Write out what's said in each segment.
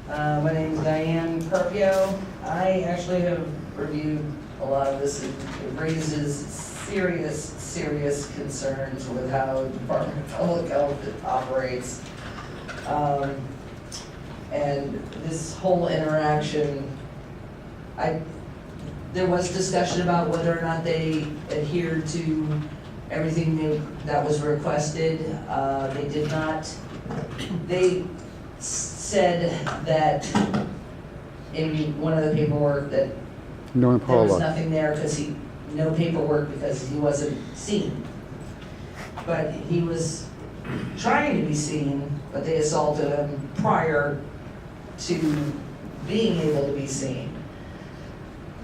My name is Diane Carpio. I actually have reviewed a lot of this. It raises serious concerns with how the Department of Public Health operates. And this whole interaction, there was discussion about whether or not they adhered to everything that was requested. They did not. They said that in one of the paperwork that there was nothing there because no paperwork because he wasn't seen. But he was trying to be seen, but they assaulted him prior to being able to be seen.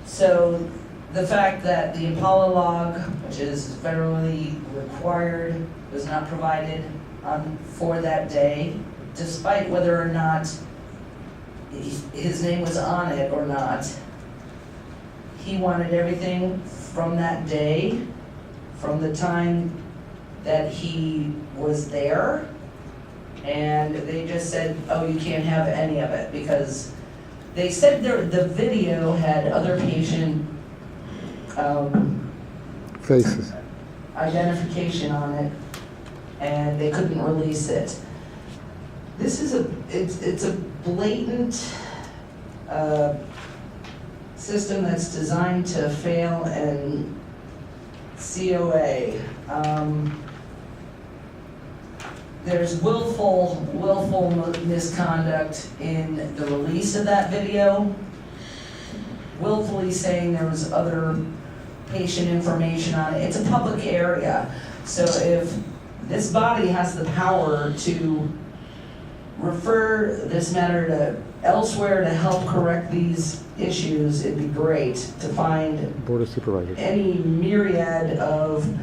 So the fact that the Impala log, which is federally required, was not provided for that day, despite whether or not his name was on it or not. He wanted everything from that day, from the time that he was there, and they just said, oh, you can't have any of it, because they said the video had other patient faces, identification on it, and they couldn't release it. This is it's a blatant system that's designed to fail in COA. There's willful misconduct in the release of that video, willfully saying there was other patient information on it. It's a public area, so if this body has the power to refer this matter to elsewhere to help correct these issues, it'd be great to find Board of Supervisors. any myriad of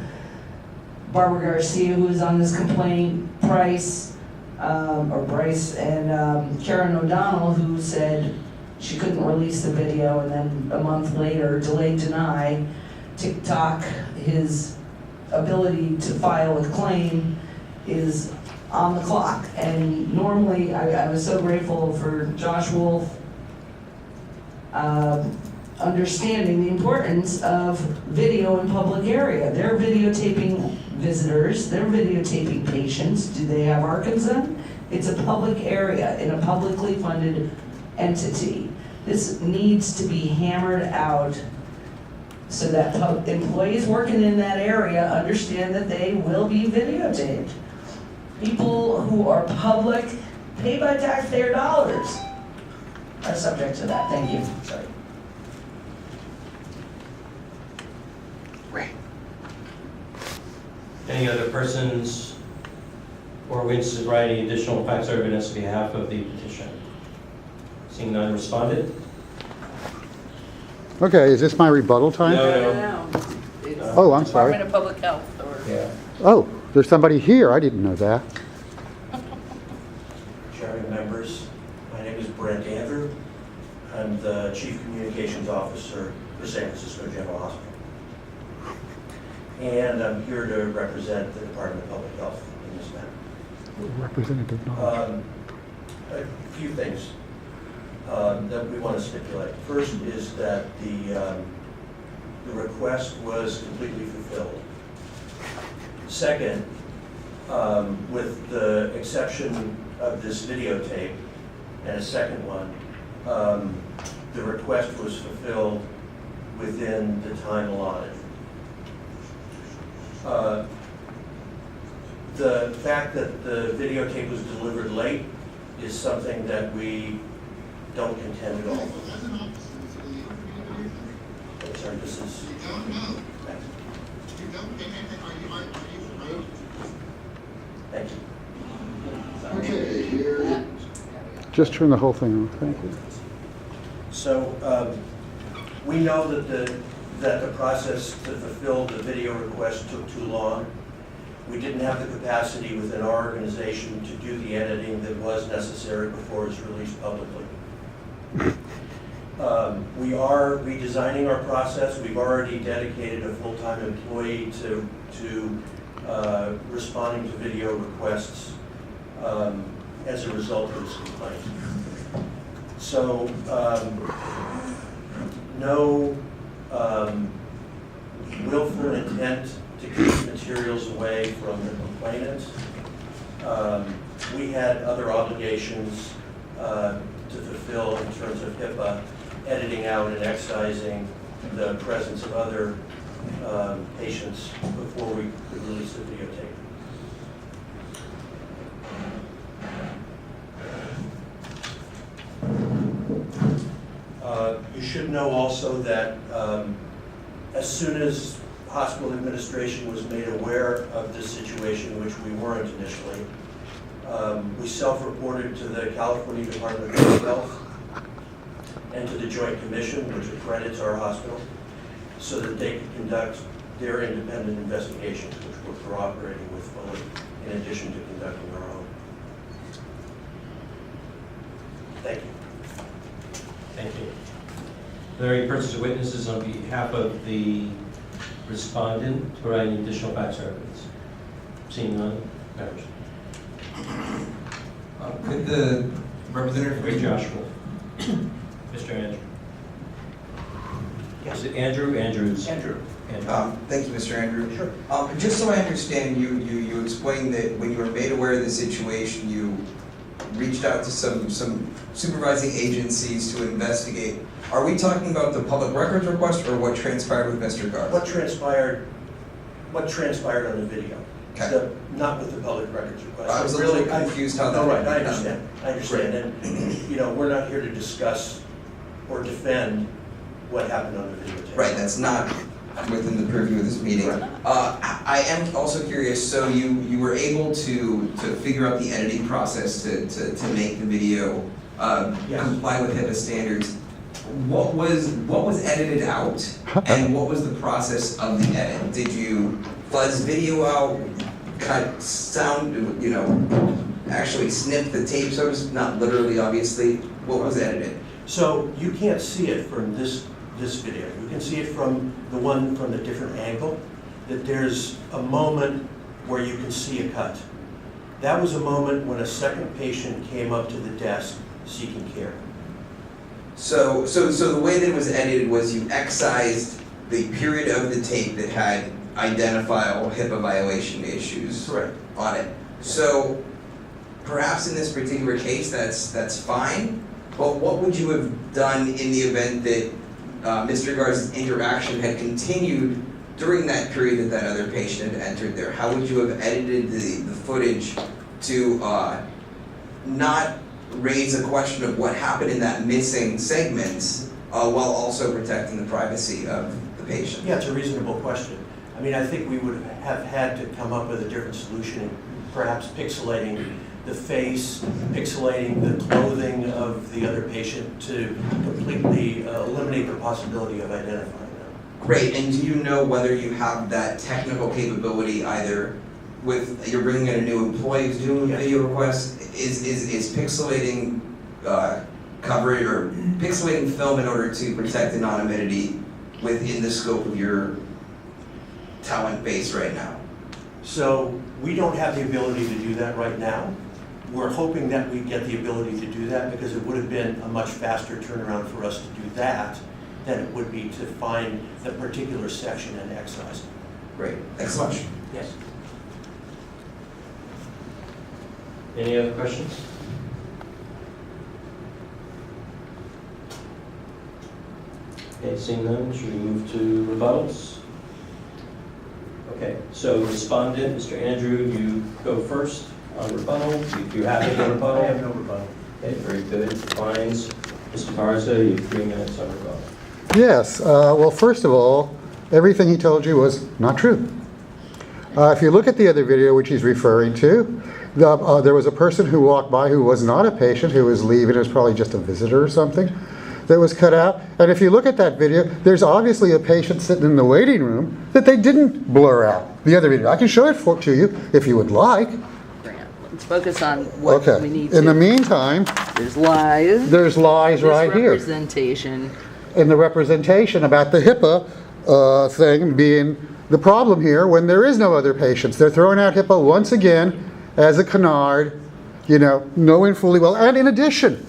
Barbara Garcia, who is on this complaint, Bryce, and Karen O'Donnell, who said she couldn't release the video, and then a month later, deny TikTok. His ability to file a claim is on the clock. And normally, I was so grateful for Josh Wolf understanding the importance of video in public area. They're videotaping visitors, they're videotaping patients. Do they have our consent? It's a public area in a publicly funded entity. This needs to be hammered out so that employees working in that area understand that they will be videotaped. People who are public, paid by taxpayer dollars, are subject to that. Thank you. Sorry. Any other persons or witnesses to provide any additional facts or evidence on behalf of the petition? Seeing none, responded? Okay, is this my rebuttal time? No. It's Oh, I'm sorry. Department of Public Health. Yeah. Oh, there's somebody here. I didn't know that. Chairman, members, my name is Brent Andrew. I'm the Chief Communications Officer for San Francisco General Hospital. And I'm here to represent the Department of Public Health in this matter. Representative Knowledge. A few things that we want to stipulate. First is that the request was completely fulfilled. Second, with the exception of this videotape and a second one, the request was fulfilled within the time allotted. The fact that the videotape was delivered late is something that we don't contend at all. Sorry, this is... Thank you. Okay, here. Just turn the whole thing on. Thank you. So we know that the process to fulfill the video request took too long. We didn't have the capacity within our organization to do the editing that was necessary before it was released publicly. We are redesigning our process. We've already dedicated a full-time employee to responding to video requests as a result of this complaint. So, no willful intent to keep materials away from the complainant. We had other obligations to fulfill in terms of HIPAA, editing out and excising the presence of other patients before we could release the videotape. You should know also that as soon as hospital administration was made aware of this situation, which we weren't initially, we self-reported to the California Department of Health and to the Joint Commission, which accredits our hospital, so that they could conduct their independent investigations, which we're cooperating with fully, in addition to conducting our own. Thank you. Thank you. Are there any persons or witnesses on behalf of the respondent to provide any additional facts or evidence? Seeing none, members. Could the representative... Wait, Joshua. Mr. Andrew. Yes. Is it Andrew? Andrews. Andrew. Andrew. Thank you, Mr. Andrew. Sure. Just so I understand, you explained that when you were made aware of the situation, you reached out to some supervising agencies to investigate. Are we talking about the public records request or what transpired with Mr. Garza? What transpired on the video. Okay. Not with the public records request. I was a little confused how that... No, right, I understand. I understand. And, we're not here to discuss or defend what happened on the videotape. Right, that's not within the purview of this meeting. Right. I am also curious, so you were able to figure out the editing process to make the video Yes. comply with HIPAA standards. What was edited out, and what was the process of the edit? Did you fuzz video out, cut sound, actually snip the tape, so to speak? Not literally, obviously. What was edited? So you can't see it from this video. You can see it from the one from the different angle, that there's a moment where you can see a cut. That was a moment when a second patient came up to the desk seeking care. So the way that it was edited was you excised the period of the tape that had identifiable HIPAA violation issues Correct. on it. So perhaps in this particular case that's fine, but what would you have done in the event that Mr. Garza's interaction had continued during that period that other patient had entered there? How would you have edited the footage to not raise a question of what happened in that missing segment while also protecting the privacy of the patient? Yeah, it's a reasonable question. I mean, I think we would have had to come up with a different solution, perhaps pixelating the face, pixelating the clothing of the other patient to completely eliminate the possibility of identifying them. Great, and do you know whether you have that technical capability either with, you're bringing in a new employee who's doing a Yes. video request, is pixelating coverage or pixelating film in order to protect anonymity within the scope of your talent base right now? So we don't have the ability to do that right now. We're hoping that we get the ability to do that because it would have been a much faster turnaround for us to do that than it would be to find the particular section and excise it. Great, thanks so much. Yes. Any other questions? Okay, seeing none, should we move to rebuttals? Okay, so respondent, Mr. Andrew, you go first on rebuttal. Do you have any rebuttal? I have no rebuttal. Okay, very good. Fines. Mr. Garza, you have 3 minutes on rebuttal. Yes, well, first of all, everything he told you was not true. If you look at the other video which he's referring to, there was a person who walked by who was not a patient, who was leaving, it was probably just a visitor or something, that was cut out. And if you look at that video, there's obviously a patient sitting in the waiting room that they didn't blur out. The other video, I can show it to you if you would like. Let's focus on what Okay. we need In the to. meantime, There's lies. there's lies right here. Representation. In the representation about the HIPAA thing being the problem here when there is no other patients. They're throwing out HIPAA once again as a canard, knowing fully well. And in addition,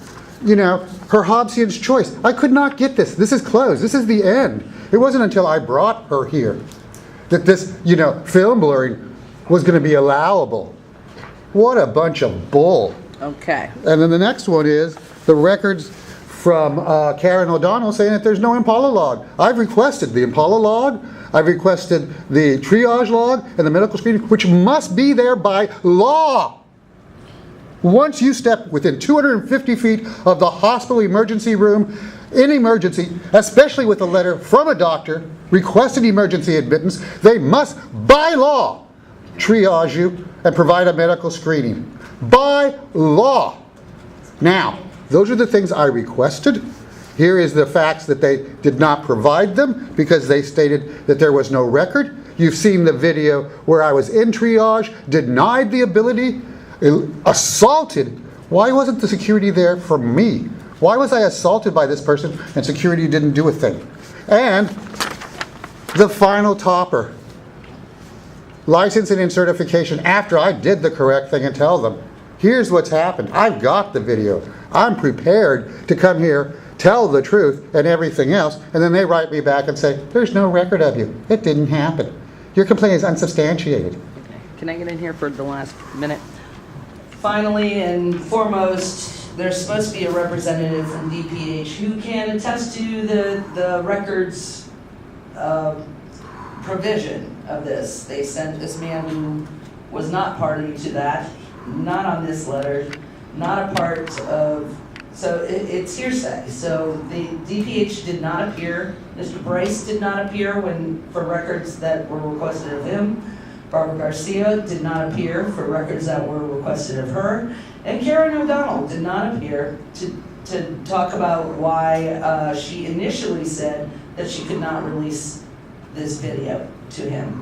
her Hobbesian's choice. I could not get this. This is closed. This is the end. It wasn't until I brought her here that this, film blurring was going to be allowable. What a bunch of bull. Okay. And then the next one is the records from Karen O'Donnell saying that there's no Impala log. I've requested the Impala log, I've requested the triage log, and the medical screening, which must be there by law. Once you step within 250 feet of the hospital emergency room, in emergency, especially with a letter from a doctor requesting emergency admittance, they must, by law, triage you and provide a medical screening. By law. Now, those are the things I requested. Here is the facts that they did not provide them because they stated that there was no record. You've seen the video where I was in triage, denied the ability, assaulted. Why wasn't the security there for me? Why was I assaulted by this person and security didn't do a thing? And the final topper, licensing and certification after I did the correct thing and tell them, here's what's happened. I've got the video. I'm prepared to come here, tell the truth and everything else, and then they write me back and say, there's no record of you. It didn't happen. Your complaint is unsubstantiated. Okay. Can I get in here for the last minute? Finally and foremost, there's supposed to be a representative from DPH who can attest to the records provision of this. They sent this man who was not party to that, not on this letter, not a part of, so it's hearsay. So the DPH did not appear, Mr. Bryce did not appear for records that were requested of him. Barbara Garcia did not appear for records that were requested of her. And Karen O'Donnell did not appear to talk about why she initially said that she could not release this video to him,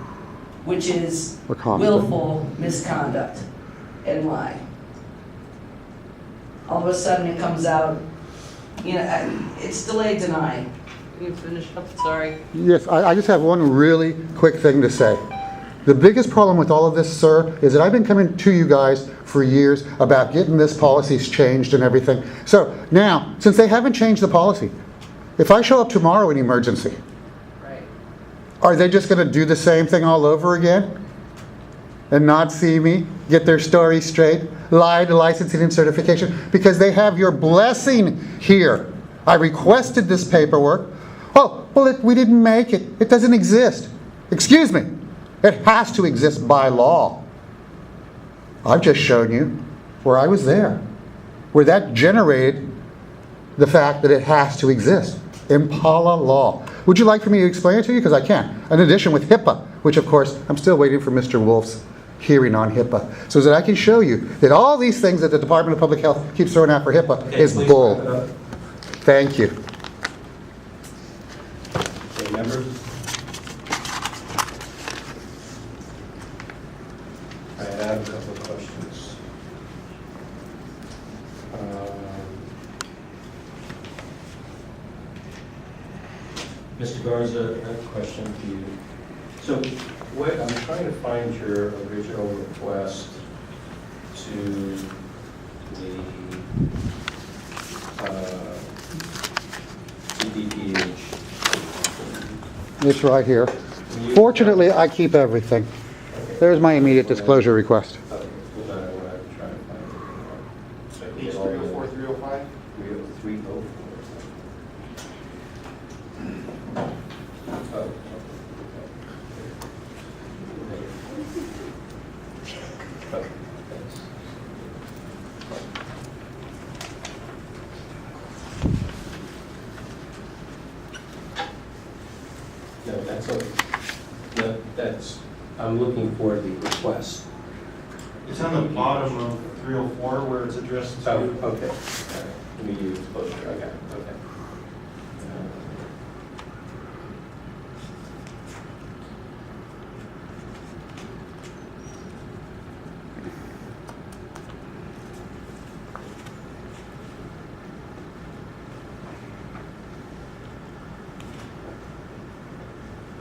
which is willful misconduct and lie. All of a sudden it comes out, it's delay deny. Can you finish up? Sorry. Yes, I just have one really quick thing to say. The biggest problem with all of this, sir, is that I've been coming to you guys for years about getting this policies changed and everything. So now, since they haven't changed the policy, if I show up tomorrow in emergency, Right. are they just going to do the same thing all over again? And not see me, get their story straight, lie to licensing and certification? Because they have your blessing here. I requested this paperwork. Oh, well, we didn't make it. It doesn't exist. Excuse me. It has to exist by law. I've just shown you where I was there, where that generated the fact that it has to exist. Impala law. Would you like for me to explain it to you? Because I can. In addition with HIPAA, which of course, I'm still waiting for Mr. Wolf's hearing on HIPAA, so that I can show you that all these things that the Department of Public Health keeps throwing out for HIPAA is bull. Thank you. Okay, members? I have a couple of questions. Mr. Garza, I have a question for you. So I'm trying to find your original request to the DPH. It's right here. Fortunately, I keep everything. There's my immediate disclosure request. Okay, hold on, I'm trying to find it. So I can Page get all the- 304, 305? 304. Oh, okay. Okay, thanks. No, that's okay. No, I'm looking for the request. It's on the bottom of 304 where it's addressed to. Oh, okay. All right. Immediate exposure, I got it, okay.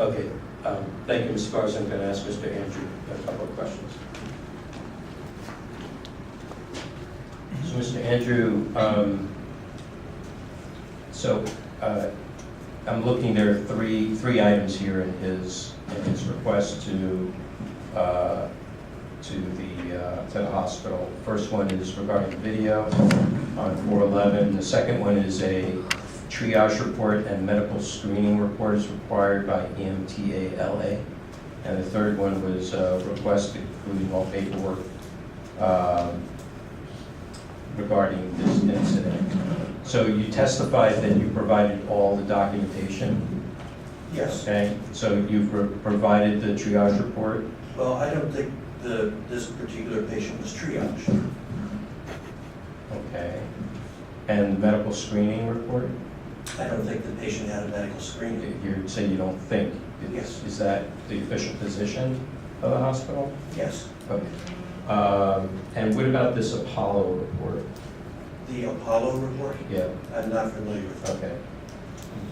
Okay, thank you, Mr. Garza. I'm going to ask Mr. Andrew a couple of questions. So, Mr. Andrew, So I'm looking, there are three items here in his request to the hospital. First one is regarding the video on 411. The second one is a triage report and medical screening report is required by EMTALA. And the third one was a request including all paperwork regarding this incident. So you testified that you provided all the documentation? Yes. Okay, so you've provided the triage report? Well, I don't think this particular patient was triaged. Okay. And the medical screening report? I don't think the patient had a medical screening. You say you don't think? Yes. Is that the official position of the hospital? Yes. Okay. And what about this Apollo report? The Apollo report? Yeah, I'm not familiar with that. okay.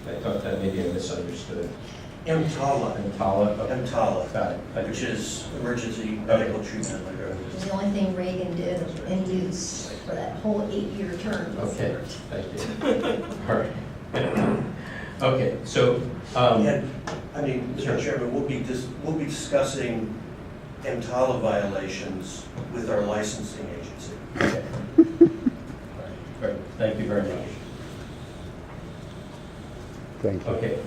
I thought that maybe I misunderstood. EMTALA. Apollo? Okay. EMTALA, Got it. Thank which you. is emergency medical treatment. It was the only thing Reagan did and used for that whole 8-year term. Okay, thank you. All right. Okay, so, And, I mean, Sure. Mr. Chairman, we'll be discussing EMTALA violations with our licensing agency. okay. All right, great. Thank you very much. Thank you. Okay,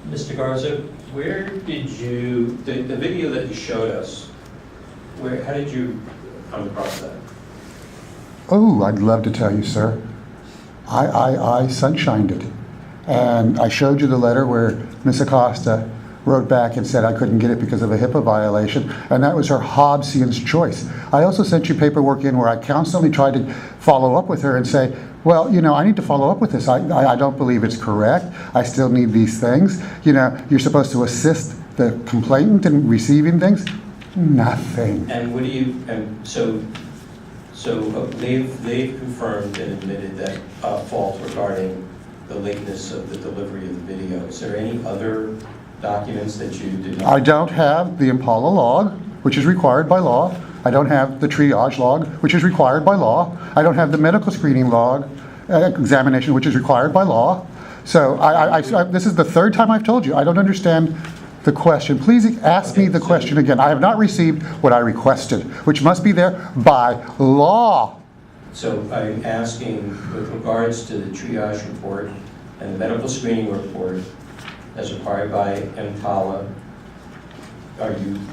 Mr. Garza, where did you, the video that you showed us, how did you come across that? Oh, I'd love to tell you, sir. I sunshined it. And I showed you the letter where Miss Acosta wrote back and said I couldn't get it because of a HIPAA violation, and that was her Hobbesian's choice. I also sent you paperwork in where I constantly tried to follow up with her and say, well, you know, I need to follow up with this. I don't believe it's correct. I still need these things. You know, you're supposed to assist the complainant in receiving things. Nothing. And what do you, and so they've confirmed and admitted that fault regarding the lateness of the delivery of the video. Is there any other documents that you did not? I don't have the Impala log, which is required by law. I don't have the triage log, which is required by law. I don't have the medical screening log examination, which is required by law. So this is the third time I've told you. I don't understand the question. Please ask me the question again. I have not received what I requested, which must be there by law. So I'm asking with regards to the triage report and the medical screening report as required by EMTALA,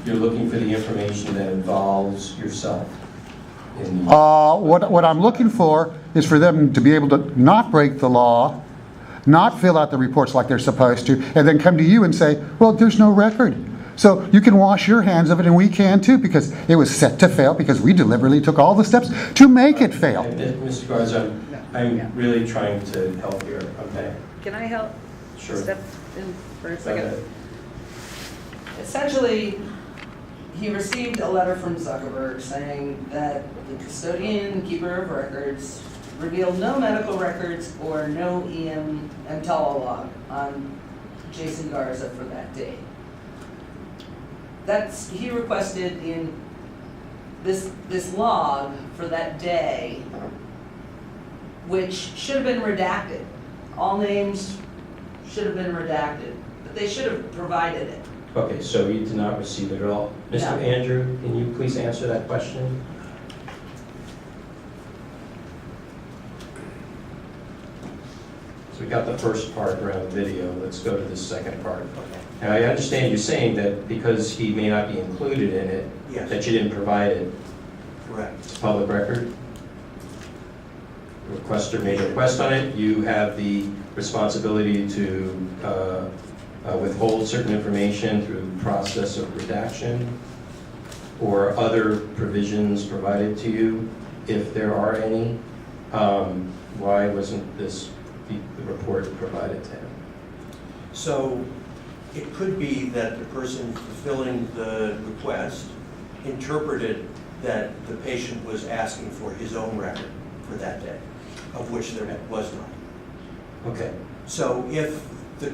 you're looking for the information that involves yourself? What I'm looking for is for them to be able to not break the law, not fill out the reports like they're supposed to, and then come to you and say, well, there's no record. So you can wash your hands of it, and we can too, because it was set to fail, because we deliberately took all the steps to make it fail. Mr. Garza, I'm really trying to help here, okay? Can I help? Sure. Step in for a Go second. ahead. Essentially, he received a letter from Zuckerberg saying that the custodian, keeper of records, revealed no medical records or no EMTALA log on Jason Garza for that day. He requested in this log for that day, which should have been redacted. All names should have been redacted, but they should have provided it. Okay, so you did not receive it at all. Mr. No. Andrew, can you please answer that question? So we got the first part around the video. Let's go to the second part. Now, I understand you're saying that because he may not be included in it, Yes. that you didn't provide it. Correct. It's a public record. The requester made a request on it. You have the responsibility to withhold certain information through the process of redaction or other provisions provided to you, if there are any. Why wasn't the report provided to him? So it could be that the person fulfilling the request interpreted that the patient was asking for his own record for that day, of which there was none. Okay. So if the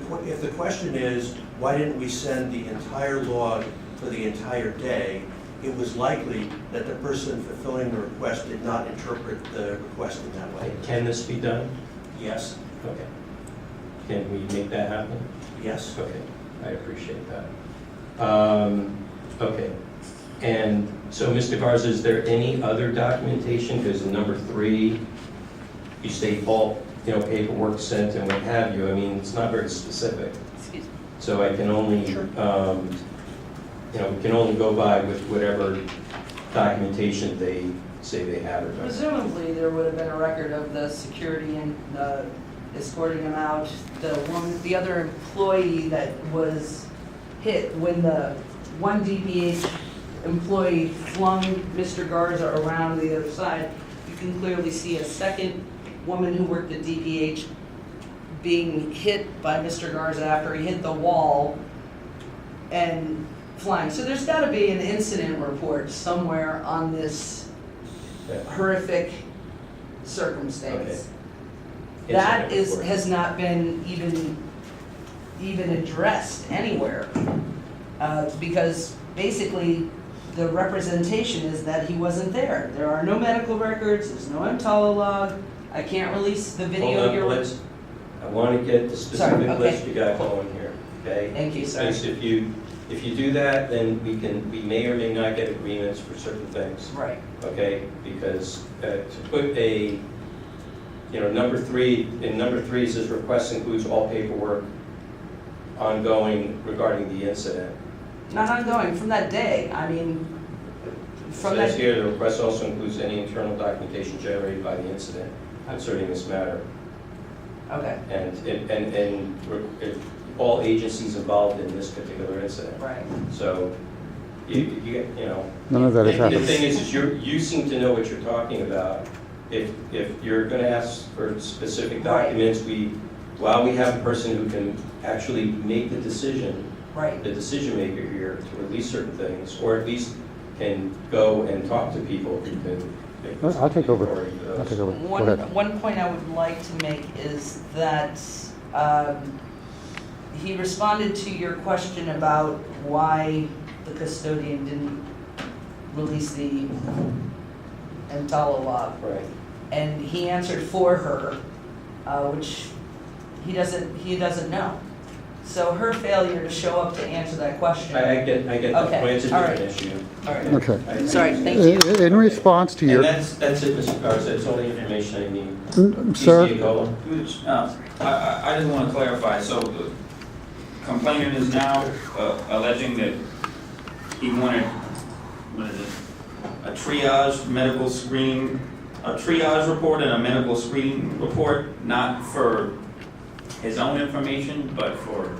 question is, why didn't we send the entire log for the entire day, it was likely that the person fulfilling the request did not interpret the request in that way. Can this be done? Yes. Okay. can we make that happen? Yes. Okay, I appreciate that. Okay, and so Mr. Garza, is there any other documentation? Because in number 3, you state all, paperwork sent and what have you. I mean, it's not very specific. Excuse me. So I can only, we can only go by with whatever documentation they say they have. Or not. Presumably, there would have been a record of the security and escorting him out. The other employee that was hit when the one DPH employee flung Mr. Garza around the other side. You can clearly see a second woman who worked at DPH being hit by Mr. Garza after he hit the wall and flying. So there's got to be an incident report somewhere on this horrific circumstance. Okay. That Incident report. has not been even addressed anywhere, because basically the representation is that he wasn't there. There are no medical records, there's no EMTALA log, I can't release the video. Hold on, I want to get the specific Sorry, okay. list you got going here, okay? Thank you, sir. Because if you do that, then we may or may not get agreements for certain things, Right. okay? Because to put a, number 3, in number 3 it says request includes all paperwork ongoing regarding the incident. Not ongoing, from that day, I mean, from It says that, here, the request also includes any internal documentation generated by the incident concerning this matter. okay, And all agencies involved in this particular incident. right. So, you know. None of that has The happened. thing is you seem to know what you're talking about. If you're gonna ask for specific Right. documents, while we have a person who can actually make the decision, Right. the decision maker here to release certain things, or at least can go and talk to people who can make this I'll take over. authority for I'll those. take over. Go ahead. One point I would like to make is that he responded to your question about why the custodian didn't release the EMTALA log. Right. And he answered for her, which he doesn't know. So her failure to show up to answer that question. I get the Okay, point, it's a all different right. issue. All right. Okay. Sorry, thank you. In response to And your, that's it, Mr. Garza, that's all the information I need. sir, DCA Gola. I just want to clarify, so the complainant is now alleging that he wanted, what is it, a triage medical screening, a triage report and a medical screening report, not for his own information, but for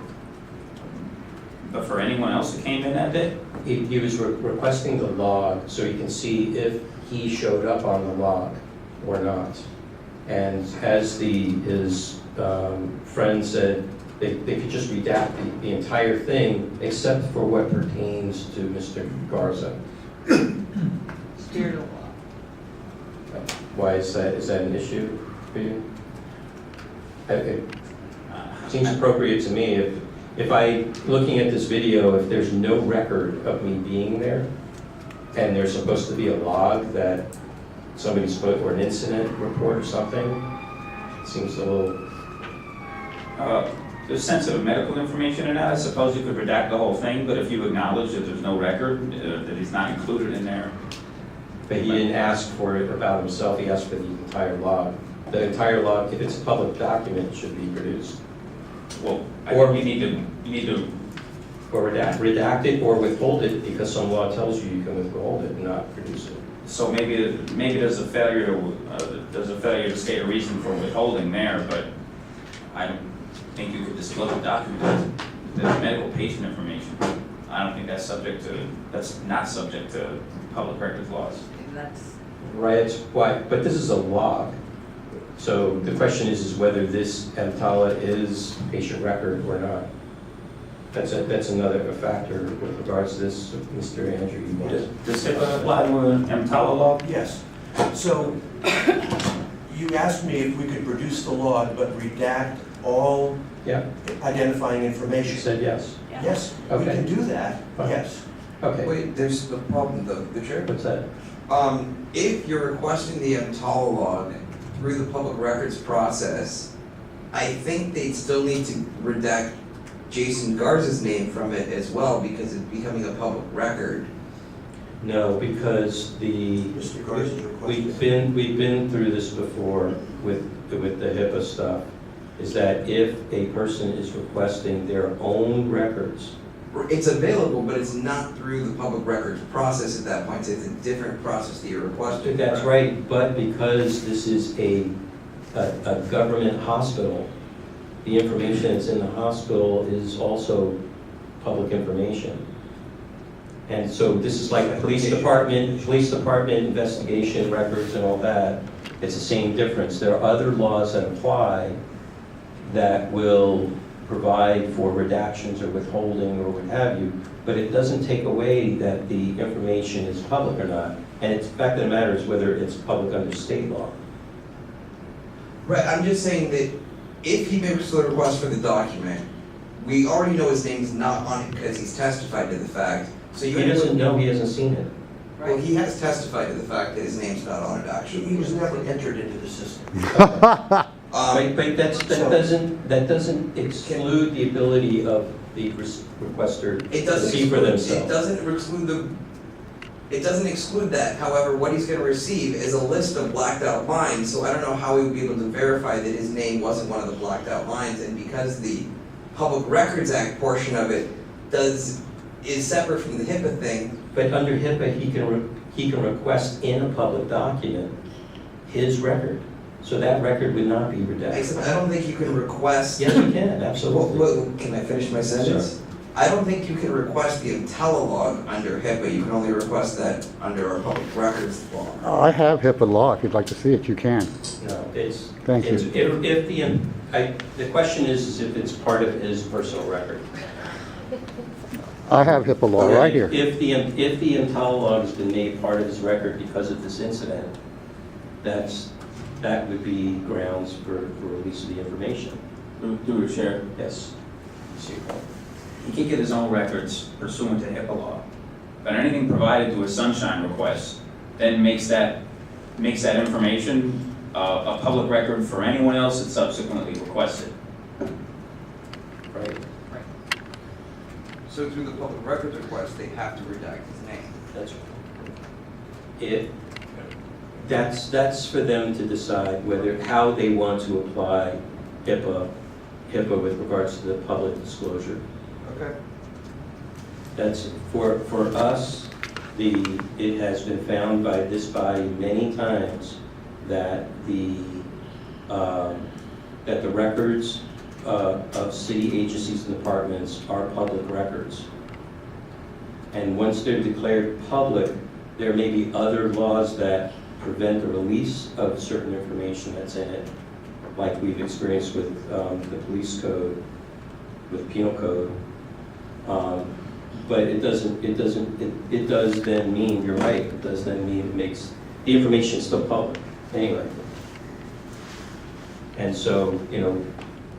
anyone else that came in that day? He was requesting the log so he can see if he showed up on the log or not. And as his friend said, they could just redact the entire thing except for what pertains to Mr. Garza. Spirit of law. Why is that? Is that an issue for you? It seems appropriate to me if looking at this video, if there's no record of me being there, and there's supposed to be a log that somebody's put, or an incident report or something, it seems a little. There's sensitive medical information in that. I suppose you could redact the whole thing, but if you acknowledge that there's no record, that he's not included in there. But he didn't ask for it about himself, he asked for the entire log. The entire log, if it's a public document, should be produced. Well, I Or- think you need to, Or redact it or withhold it, because some law tells you can withhold it and not produce it. so maybe there's a failure to state a reason for withholding there, but I don't think you could disclose a document that's medical patient information. I don't think that's not subject to public records laws. And that's, Right, why, but this is a log. So the question is whether this EMTALA is patient record or not. That's another factor with regards to this, Mr. Andrew. You want to- Does HIPAA apply to an EMTALA law? Yes. So you asked me if we could produce the log but redact all Yeah, identifying you information. said yes. yeah. Yes, we Okay. can do that, Fine. yes. Okay, Wait, there's a problem though, the chair. what's that? If you're requesting the EMTALA log through the public records process, I think they'd still need to redact Jason Garza's name from it as well, because it's becoming a public record. No, because Mr. Garza's request. we've been through this before with the HIPAA stuff, is that if a person is requesting their own records, It's available, but it's not through the public records process at that point, so it's a different process that you're requesting. that's right, but because this is a government hospital, the information that's in the hospital is also public information. And so this is like police department investigation records and all that. It's the same difference. There are other laws that apply that will provide for redactions or withholding or what have you, but it doesn't take away that the information is public or not. And it's, the fact of the matter is whether it's public under state law. Right, I'm just saying that if he makes the request for the document, we already know his name's not on it because he's testified to the fact. So you He doesn't know, he hasn't seen it. Well, he has testified to the fact that his name's not on it, actually. He was never entered into the system. But that doesn't exclude the ability of the requester It to doesn't see for exclude, themselves. it doesn't exclude that. However, what he's gonna receive is a list of blacked out lines, so I don't know how he would be able to verify that his name wasn't one of the blacked out lines, and because the Public Records Act portion of it is separate from the HIPAA thing. But under HIPAA, he can request in a public document his record. So that record would not be redacted. I don't think you can request. Yes, you can, absolutely. Well, can I finish my sentence? I don't think you can request the IntelliLog under HIPAA. You can only request that under our public records law. I have HIPAA law. If you'd like to see it, you can. No, it's. Thank you. If the question is if it's part of his personal record. I have HIPAA law right here. If the IntelliLog has been made part of his record because of this incident, that would be grounds for release of the information. Through the chair. Yes. He can get his own records pursuant to HIPAA law. But anything provided to a sunshine request then makes that information a public record for anyone else that subsequently requested. Right. So through the public records request, they have to redact his name. That's right. That's for them to decide how they want to apply HIPAA with regards to the public disclosure. Okay. That's for us. It has been found by this body many times that the records of city agencies and departments are public records. And once they're declared public, there may be other laws that prevent the release of certain information that's in it, like we've experienced with the police code, with penal code. But it does then mean, you're right, it does then mean it makes the information still public anyway. And so,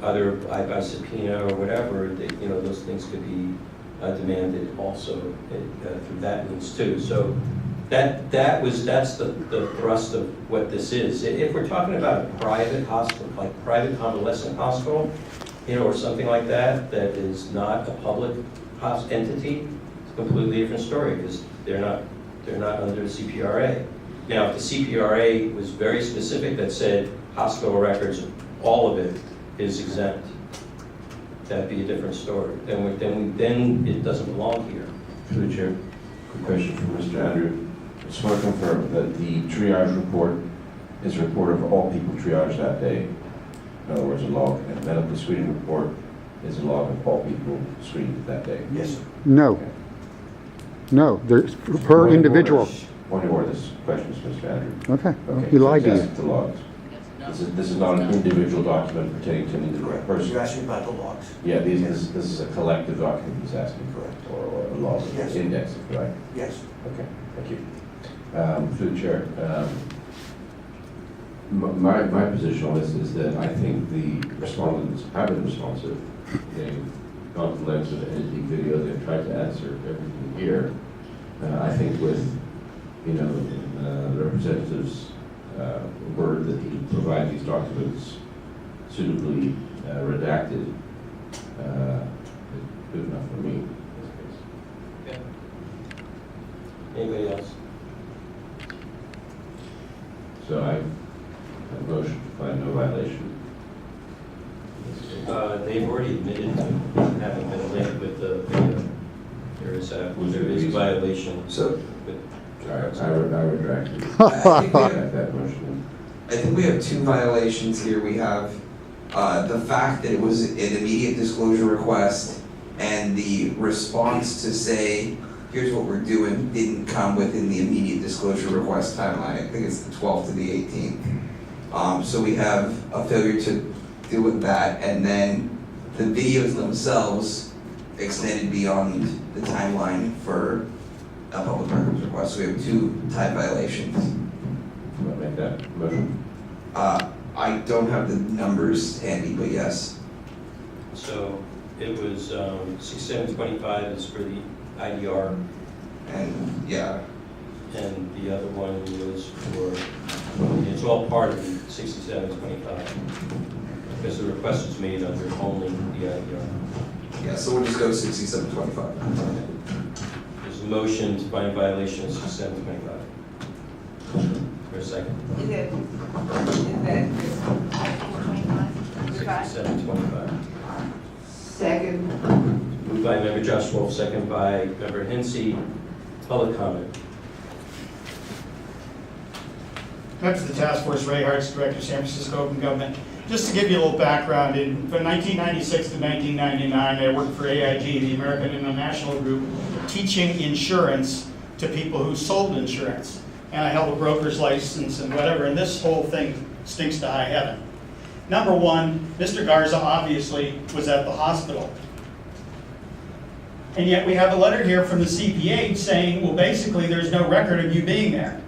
either by subpoena or whatever, those things could be demanded also through that means too. So that's the thrust of what this is. If we're talking about a private hospital, like private convalescent hospital, or something like that, that is not a public entity, it's a completely different story because they're not under the CPRA. Now, if the CPRA was very specific that said hospital records, all of it is exempt, that'd be a different story. Then it doesn't belong here. Through the chair, quick question for Mr. Andrew. I just want to confirm that the triage report is a report of all people triaged that day. In other words, a log, and then the screening report is a log of all people screened that day. Yes, sir. No. No, there's per individual. Point of order, this question is Mr. Andrew. Okay, Okay, he lied so to it's you. asking the logs. This is not an individual document pertaining to an individual Correct. person. You're asking about the logs. Yeah, this is a collective document he's asking Correct. for, or a log, Yes. index, right? Yes. Okay, thank you. Through the chair, my position on this is that I think the respondents have been responsive. They've gone to the lengths of editing video, they've tried to answer everything here. I think with, the representative's word that he provide these documents suitably redacted, is good enough for me in this case. Okay. Anybody else? So I have a motion to find no violation. They've already admitted to having been late with the video. There is violation. So I retract it. I think we have- Retract that motion. I think we have two violations here. We have the fact that it was an immediate disclosure request and the response to say, here's what we're doing, didn't come within the immediate disclosure request timeline. I think it's the 12th to the 18th. So we have a failure to deal with that, and then the videos themselves extended beyond the timeline for a public records request. So we have two type violations. Do I make that motion? I don't have the numbers handy, but yes. So it was 6725 is for the IDR, And yeah, and the other one was for, it's all part of the 6725, because the request was made under only the IDR. yeah, so we'll just go 6725. There's a motion to find violation of 6725. For a second. Is that 6725. second? Moved by member Josh Wolf, second by member Hensy. Public comment. Members of the task force, Ray Hartz, Director of San Francisco Open Government. Just to give you a little background, from 1996 to 1999, I worked for AIG, the American International Group, teaching insurance to people who sold insurance. And I held a broker's license and whatever, and this whole thing stinks to high heaven. Number one, Mr. Garza obviously was at the hospital. And yet we have a letter here from the CPH saying, well, basically there's no record of you being there.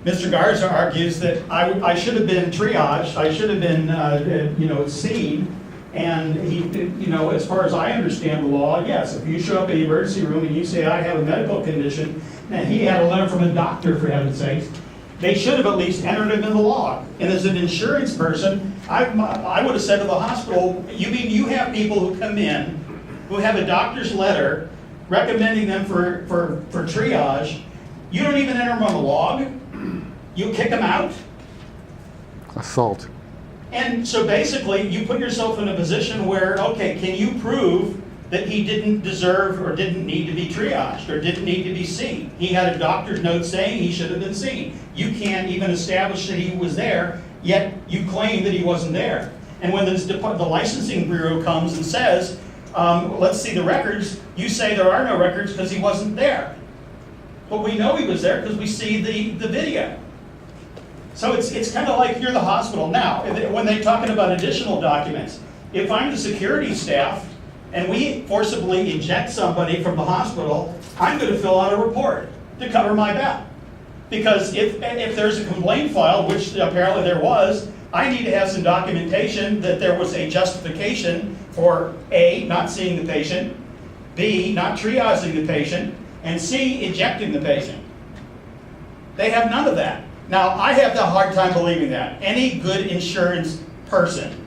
Mr. Garza argues that I should have been triaged, I should have been, seen, and he, as far as I understand the law, yes, if you show up in the emergency room and you say I have a medical condition, and he had a letter from a doctor, for heaven's sakes, they should have at least entered him in the log. And as an insurance person, I would have said to the hospital, you mean you have people who come in who have a doctor's letter recommending them for triage, you don't even enter them on the log? You kick them out? Assault. And so basically, you put yourself in a position where, okay, can you prove that he didn't deserve or didn't need to be triaged or didn't need to be seen? He had a doctor's note saying he should have been seen. You can't even establish that he was there, yet you claim that he wasn't there. And when the licensing bureau comes and says, let's see the records, you say there are no records because he wasn't there. But we know he was there because we see the video. So it's kind of like you're the hospital. Now, when they're talking about additional documents, if I'm the security staff and we forcibly eject somebody from the hospital, I'm going to fill out a report to cover my back. Because if there's a complaint filed, which apparently there was, I need to have some documentation that there was a justification for A, not seeing the patient, B, not triaging the patient, and C, ejecting the patient. They have none of that. Now, I have a hard time believing that. Any good insurance person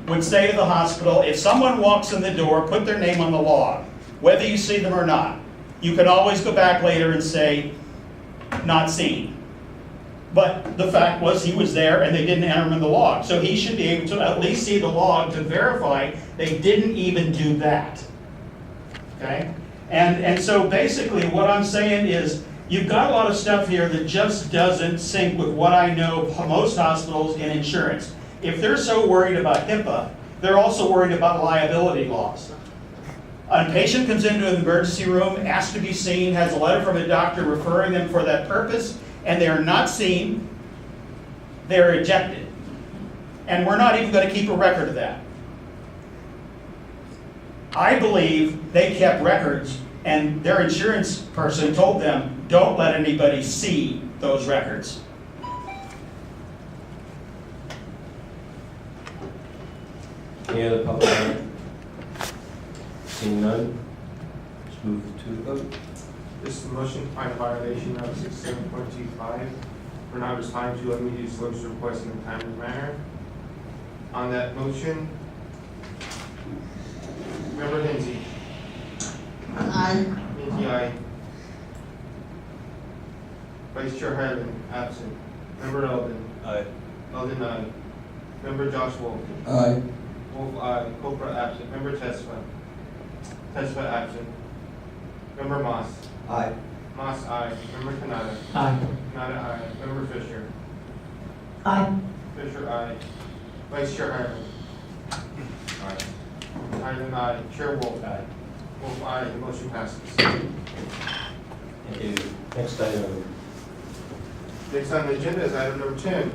would say to the hospital, if someone walks in the door, put their name on the log, whether you see them or not. You can always go back later and say, not seen. But the fact was he was there and they didn't enter him in the log. So he should be able to at least see the log to verify they didn't even do that. Okay? And so basically what I'm saying is, you've got a lot of stuff here that just doesn't sync with what I know of most hospitals in insurance. If they're so worried about HIPAA, they're also worried about liability laws. A patient comes into an emergency room, asked to be seen, has a letter from a doctor referring them for that purpose, and they are not seen, they're ejected. And we're not even going to keep a record of that. I believe they kept records, and their insurance person told them, don't let anybody see those records. Any other public comment? Seeing none, let's move to the vote. This is a motion to find a violation of 67.25 for not responding to immediate disclosure request in a timely manner. On that motion, Member Lindsay. Aye. Lindsay, aye. Vice Chair Hyland, absent. Member Eldon. Aye. Eldon, aye. Member Josh Wolf. Aye. Wolf, aye. Copra, absent. Member Tesfa. Tesfa, absent. Member Moss. Aye. Moss, aye. Member Kanata. Aye. Kanata, aye. Member Fisher. Aye. Fisher, aye. Vice Chair Hyland. Aye. Hyland, aye. Chair Wolf. Aye. Wolf, aye. The motion passes. Thank you. Next item. Next on the agenda is item number 10.